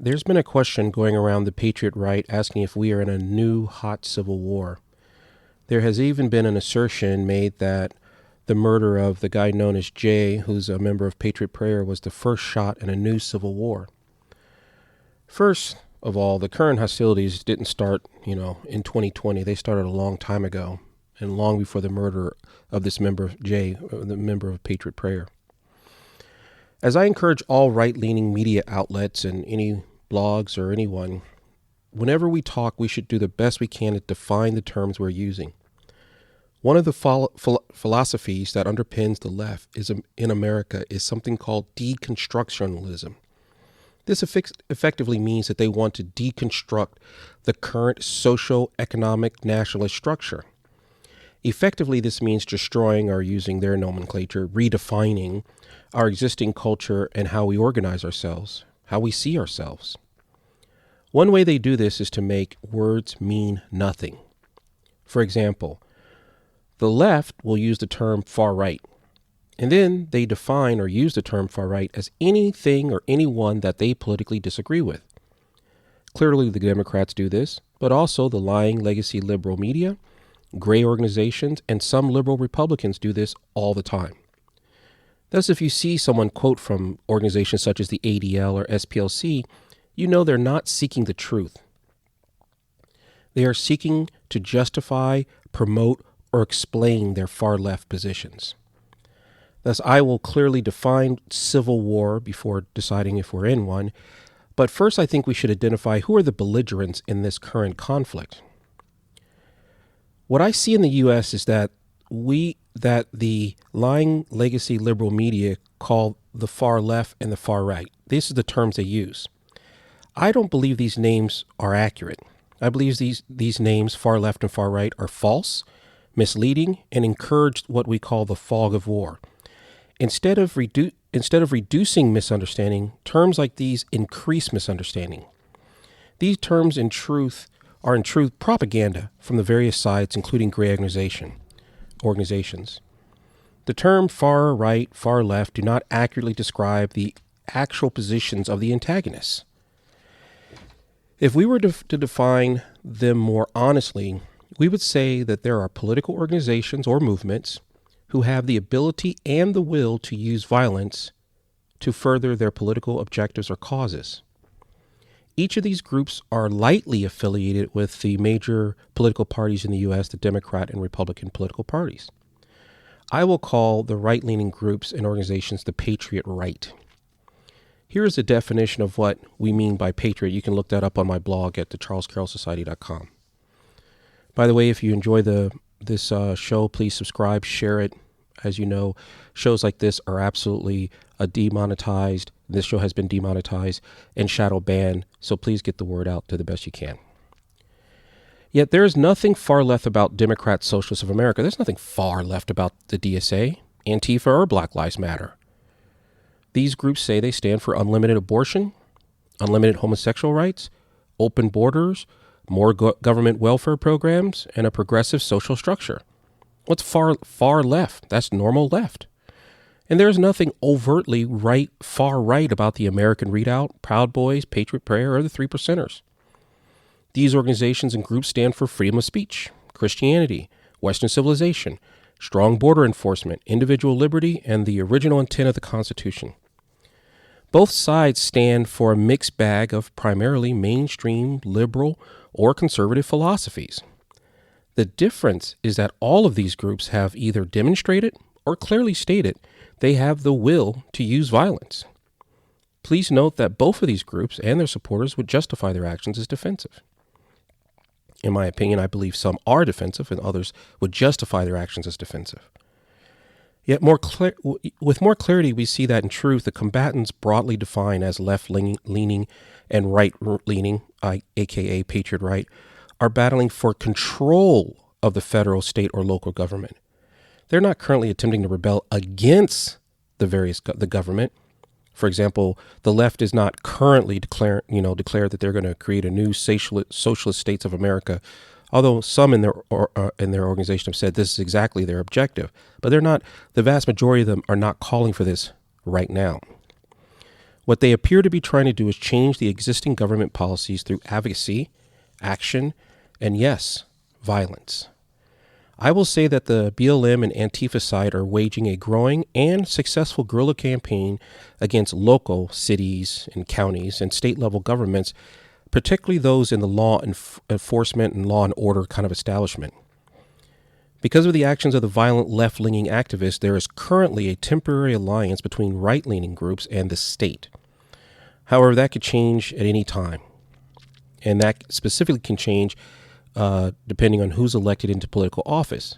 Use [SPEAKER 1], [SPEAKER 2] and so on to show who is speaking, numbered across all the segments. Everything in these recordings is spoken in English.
[SPEAKER 1] There's been a question going around the Patriot Right asking if we are in a new hot civil war. There has even been an assertion made that the murder of the guy known as Jay, who's a member of Patriot Prayer, was the first shot in a new civil war. First of all, the current hostilities didn't start, in 2020. They started a long time ago and long before the murder of this member of Jay, the member of Patriot Prayer. As I encourage all right-leaning media outlets and any blogs or anyone, whenever we talk, we should do the best we can to define the terms we're using. One of the philosophies that underpins the left in America is something called deconstructionism. This effectively means that they want to deconstruct the current socio-economic nationalist structure. Effectively, this means destroying, or using their nomenclature, redefining our existing culture and how we organize ourselves, how we see ourselves. One way they do this is to make words mean nothing. For example, the left will use the term far right, and then they define or use the term far right as anything or anyone that they politically disagree with. Clearly, the Democrats do this, but also the lying legacy liberal media, gray organizations, and some liberal Republicans do this all the time. Thus, if you see someone quote from organizations such as the ADL or SPLC, you know they're not seeking the truth. They are seeking to justify, promote, or explain their far left positions. Thus, I will clearly define civil war before deciding if we're in one. But first, I think we should identify who are the belligerents in this current conflict. What I see in the U.S. is that the lying legacy liberal media call the far left and the far right. These are the terms they use. I don't believe these names are accurate. I believe these names, far left and far right, are false, misleading, and encourage what we call the fog of war. Instead of reducing misunderstanding, terms like these increase misunderstanding. These terms are in truth propaganda from the various sides, including gray organizations. The term far right, far left do not accurately describe the actual positions of the antagonists. If we were to define them more honestly, we would say that there are political organizations or movements who have the ability and the will to use violence to further their political objectives or causes. Each of these groups are lightly affiliated with the major political parties in the U.S., the Democrat and Republican political parties. I will call the right-leaning groups and organizations the Patriot Right. Here is a definition of what we mean by patriot. You can look that up on my blog at thecharlescarrollsociety.com. By the way, if you enjoy this show, please subscribe, share it. As you know, shows like this are absolutely demonetized. This show has been demonetized and shadow banned, so please get the word out to the best you can. Yet there is nothing far left about Democrat Socialists of America. There's nothing far left about the DSA, Antifa, or Black Lives Matter. These groups say they stand for unlimited abortion, unlimited homosexual rights, open borders, more government welfare programs, and a progressive social structure. What's far left? That's normal left. And there's nothing overtly far right about the American Redoubt, Proud Boys, Patriot Prayer, or the Three Percenters. These organizations and groups stand for freedom of speech, Christianity, Western civilization, strong border enforcement, individual liberty, and the original intent of the Constitution. Both sides stand for a mixed bag of primarily mainstream, liberal, or conservative philosophies. The difference is that all of these groups have either demonstrated or clearly stated they have the will to use violence. Please note that both of these groups and their supporters would justify their actions as defensive. In my opinion, I believe some are defensive and others would justify their actions as defensive. Yet with more clarity, we see that in truth, the combatants broadly defined as left-leaning and right-leaning, aka Patriot Right, are battling for control of the federal, state, or local government. They're not currently attempting to rebel against the government. For example, the left is not currently declared that they're going to create a new socialist states of America, although some in their organization have said this is exactly their objective. But they're not. The vast majority of them are not calling for this right now. What they appear to be trying to do is change the existing government policies through advocacy, action, and yes, violence. I will say that the BLM and Antifa side are waging a growing and successful guerrilla campaign against local cities and counties and state-level governments, particularly those in the law enforcement and law and order kind of establishment. Because of the actions of the violent left-leaning activists, there is currently a temporary alliance between right-leaning groups and the state. However, that could change at any time, and that specifically can change depending on who's elected into political office,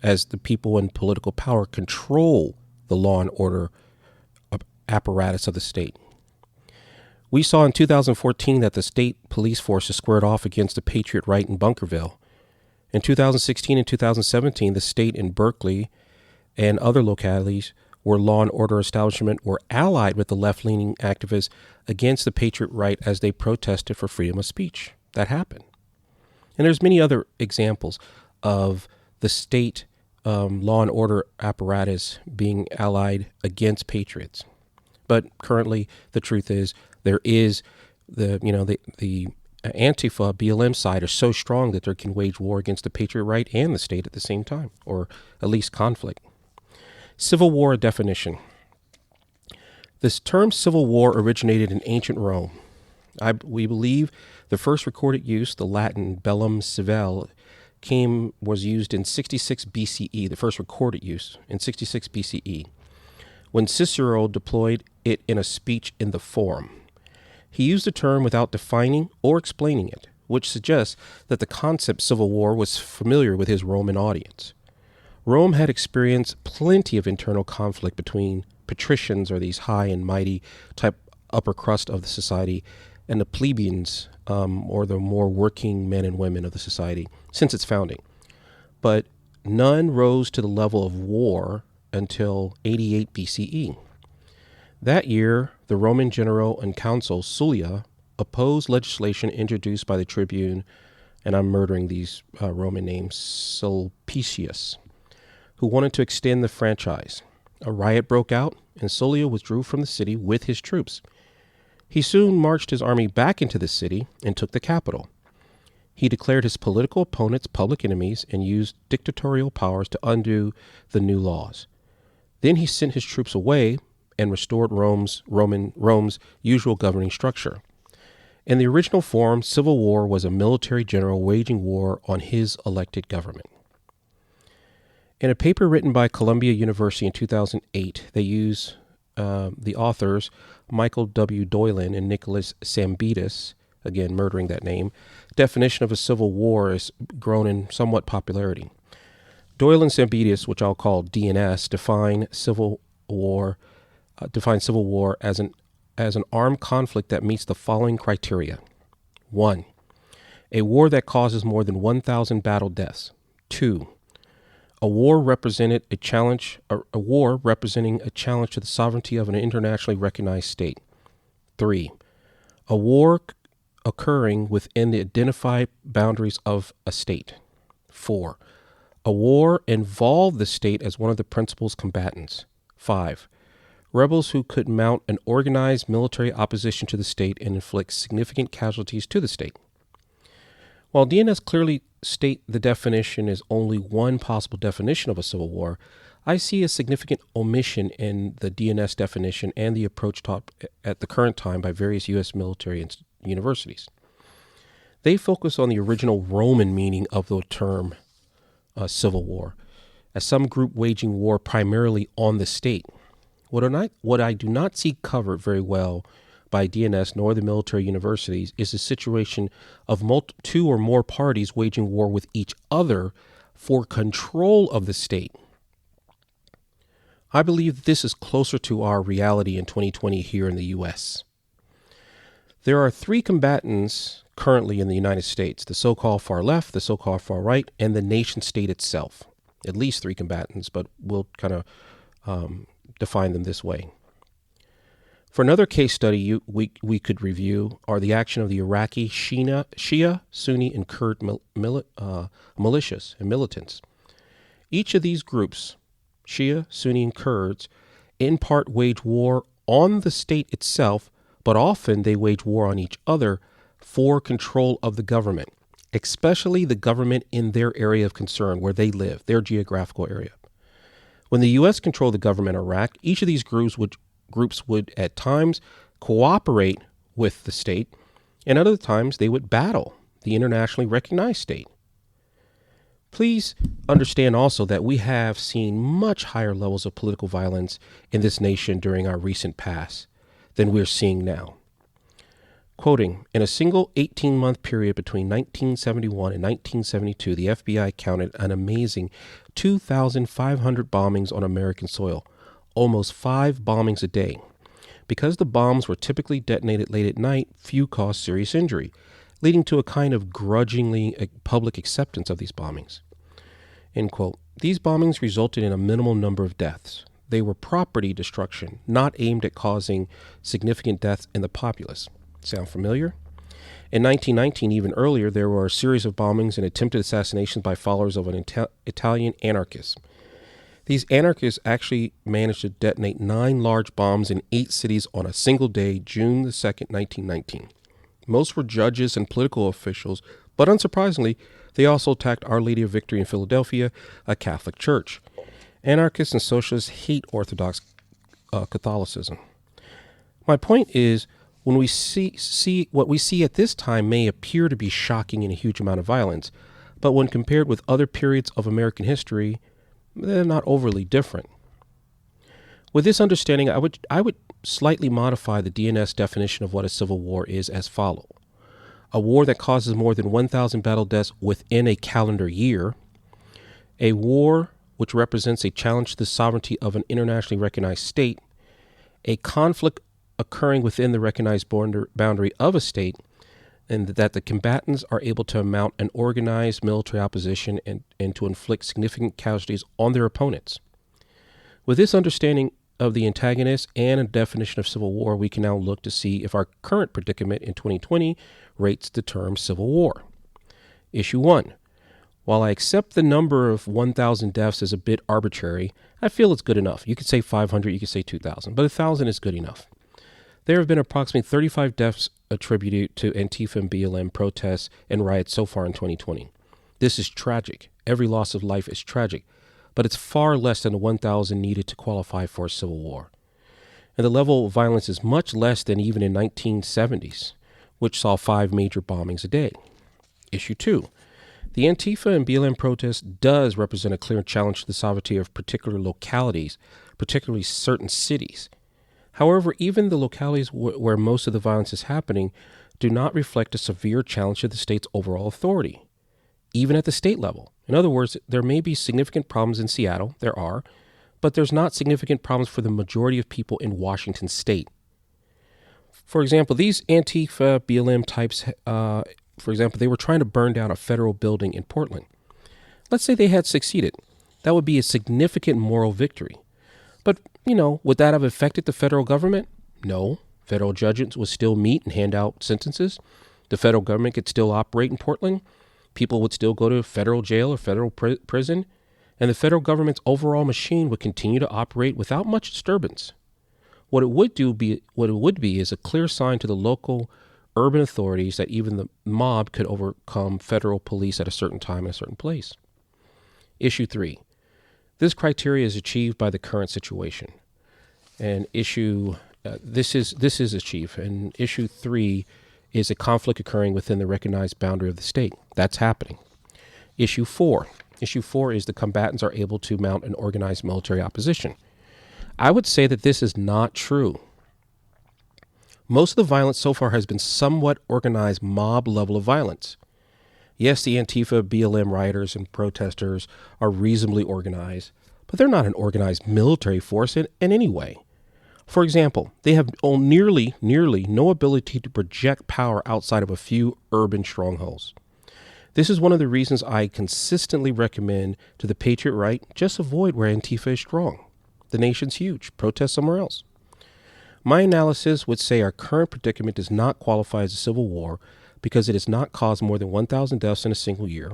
[SPEAKER 1] as the people in political power control the law and order apparatus of the state. We saw in 2014 that the state police forces squared off against the Patriot Right in Bunkerville. In 2016 and 2017, the state in Berkeley and other localities where law and order establishment were allied with the left-leaning activists against the Patriot Right as they protested for freedom of speech. That happened. And there's many other examples of the state law and order apparatus being allied against patriots. But currently, the truth is there is the Antifa BLM side are so strong that they can wage war against the Patriot Right and the state at the same time, or at least conflict. Civil war definition. This term civil war originated in ancient Rome. We believe the first recorded use, the Latin bellum civile, was used in 66 BCE, the first recorded use in 66 BCE, when Cicero deployed it in a speech in the Forum. He used the term without defining or explaining it, which suggests that the concept civil war was familiar with his Roman audience. Rome had experienced plenty of internal conflict between patricians, or these high and mighty type upper crust of the society, and the plebeians, or the more working men and women of the society, since its founding. But none rose to the level of war until 88 BCE. That year, the Roman general and consul Sulla opposed legislation introduced by the tribune, and I'm murdering these Roman names, Sulpicius, who wanted to extend the franchise. A riot broke out, and Sulla withdrew from the city with his troops. He soon marched his army back into the city and took the capital. He declared his political opponents public enemies and used dictatorial powers to undo the new laws. Then he sent his troops away and restored Rome's usual governing structure. In the original form, civil war was a military general waging war on his elected government. In a paper written by Columbia University in 2008, they use the authors Michael W. Doylan and Nicholas Sambidis, again murdering that name, definition of a civil war has grown in somewhat popularity. Doylan and Sambidis, which I'll call DNS, define civil war as an armed conflict that meets the following criteria. 1. A war that causes more than 1,000 battle deaths. 2. A war representing a challenge to the sovereignty of an internationally recognized state. 3. A war occurring within the identified boundaries of a state. 4. A war involved the state as one of the principal combatants. 5. Rebels who could mount an organized military opposition to the state and inflict significant casualties to the state. While DNS clearly state the definition is only one possible definition of a civil war, I see a significant omission in the DNS definition and the approach taught at the current time by various U.S. military and universities. They focus on the original Roman meaning of the term civil war, as some group waging war primarily on the state. What I do not see covered very well by DNS nor the military universities is the situation of two or more parties waging war with each other for control of the state. I believe this is closer to our reality in 2020 here in the U.S. There are 3 combatants currently in the United States, the so-called far left, the so-called far right, and the nation state itself. At least 3 combatants, but we'll kind of define them this way. For another case study we could review are the action of the Iraqi Shia, Sunni, and Kurd militias and militants. Each of these groups, Shia, Sunni, and Kurds, in part wage war on the state itself, but often they wage war on each other for control of the government, especially the government in their area of concern, where they live, their geographical area. When the U.S. controlled the government of Iraq, each of these groups would at times cooperate with the state, and other times they would battle the internationally recognized state. Please understand also that we have seen much higher levels of political violence in this nation during our recent past than we're seeing now. Quoting, in a single 18-month period between 1971 and 1972, the FBI counted an amazing 2,500 bombings on American soil, almost 5 bombings a day. Because the bombs were typically detonated late at night, few caused serious injury, leading to a kind of grudgingly public acceptance of these bombings. End quote. These bombings resulted in a minimal number of deaths. They were property destruction, not aimed at causing significant deaths in the populace. Sound familiar? In 1919, even earlier, there were a series of bombings and attempted assassinations by followers of an Italian anarchist. These anarchists actually managed to detonate 9 large bombs in 8 cities on a single day, June the 2nd, 1919. Most were judges and political officials, but unsurprisingly, they also attacked Our Lady of Victory in Philadelphia, a Catholic church. Anarchists and socialists hate Orthodox Catholicism. My point is, when we see what we see at this time may appear to be shocking and a huge amount of violence, but when compared with other periods of American history, they're not overly different. With this understanding, I would slightly modify the DNS definition of what a civil war is as follows. A war that causes more than 1,000 battle deaths within a calendar year. A war which represents a challenge to the sovereignty of an internationally recognized state. A conflict occurring within the recognized boundary of a state, and that the combatants are able to mount an organized military opposition and to inflict significant casualties on their opponents. With this understanding of the antagonist and a definition of civil war, we can now look to see if our current predicament in 2020 rates the term civil war. Issue 1. While I accept the number of 1,000 deaths as a bit arbitrary, I feel it's good enough. You could say 500, you could say 2,000, but 1,000 is good enough. There have been approximately 35 deaths attributed to Antifa and BLM protests and riots so far in 2020. This is tragic. Every loss of life is tragic, but it's far less than the 1,000 needed to qualify for a civil war. And the level of violence is much less than even in 1970s, which saw 5 major bombings a day. Issue 2. The Antifa and BLM protest does represent a clear challenge to the sovereignty of particular localities, particularly certain cities. However, even the localities where most of the violence is happening do not reflect a severe challenge to the state's overall authority, even at the state level. In other words, there may be significant problems in Seattle, there are, but there's not significant problems for the majority of people in Washington state. For example, these Antifa, BLM types, for example, they were trying to burn down a federal building in Portland. Let's say they had succeeded. That would be a significant moral victory. But, would that have affected the federal government? No. Federal judges would still meet and hand out sentences. The federal government could still operate in Portland. People would still go to federal jail or federal prison. And the federal government's overall machine would continue to operate without much disturbance. What it would be is a clear sign to the local urban authorities that even the mob could overcome federal police at a certain time in a certain place. Issue 3. This criteria is achieved by the current situation. And this is achieved. And issue 3 is a conflict occurring within the recognized boundary of the state. That's happening. Issue 4. Issue 4 is the combatants are able to mount an organized military opposition. I would say that this is not true. Most of the violence so far has been somewhat organized mob level of violence. Yes, the Antifa, BLM rioters and protesters are reasonably organized, but they're not an organized military force in any way. For example, they have nearly no ability to project power outside of a few urban strongholds. This is one of the reasons I consistently recommend to the Patriot Right, just avoid where Antifa is strong. The nation's huge. Protest somewhere else. My analysis would say our current predicament does not qualify as a civil war because it has not caused more than 1,000 deaths in a single year,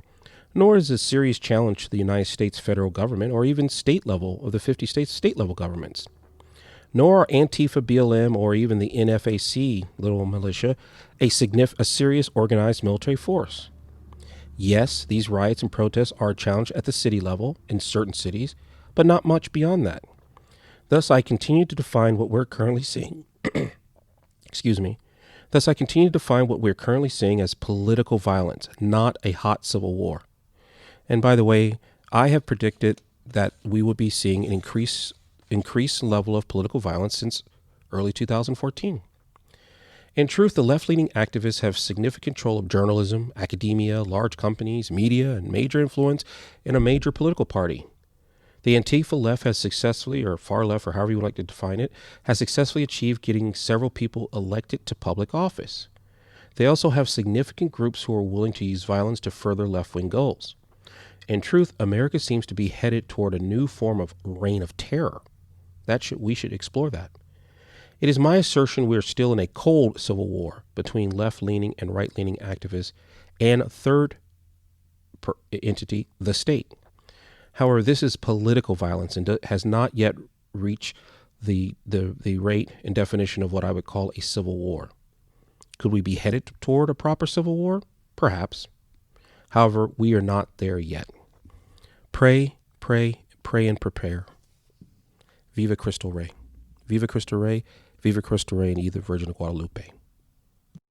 [SPEAKER 1] nor is it a serious challenge to the United States federal government or even state level of the 50 states state level governments. Nor are Antifa, BLM, or even the NFAC, little militia, a serious organized military force. Yes, these riots and protests are a challenge at the city level in certain cities, but not much beyond that. Thus, I continue to define what we're currently seeing. Excuse me. Thus, I continue to define what we're currently seeing as political violence, not a hot civil war. And by the way, I have predicted that we would be seeing an increased level of political violence since early 2014. In truth, the left-leaning activists have significant control of journalism, academia, large companies, media, and major influence in a major political party. The Antifa left has successfully, or far left, or however you would like to define it, has successfully achieved getting several people elected to public office. They also have significant groups who are willing to use violence to further left-wing goals. In truth, America seems to be headed toward a new form of reign of terror. We should explore that. It is my assertion we are still in a cold civil war between left-leaning and right-leaning activists and a third entity, the state. However, this is political violence and has not yet reached the rate and definition of what I would call a civil war. Could we be headed toward a proper civil war? Perhaps. However, we are not there yet. Pray, pray, pray, and prepare. Viva Cristo Rey. Viva Cristo Rey. Viva Cristo Rey and either Virgin of Guadalupe.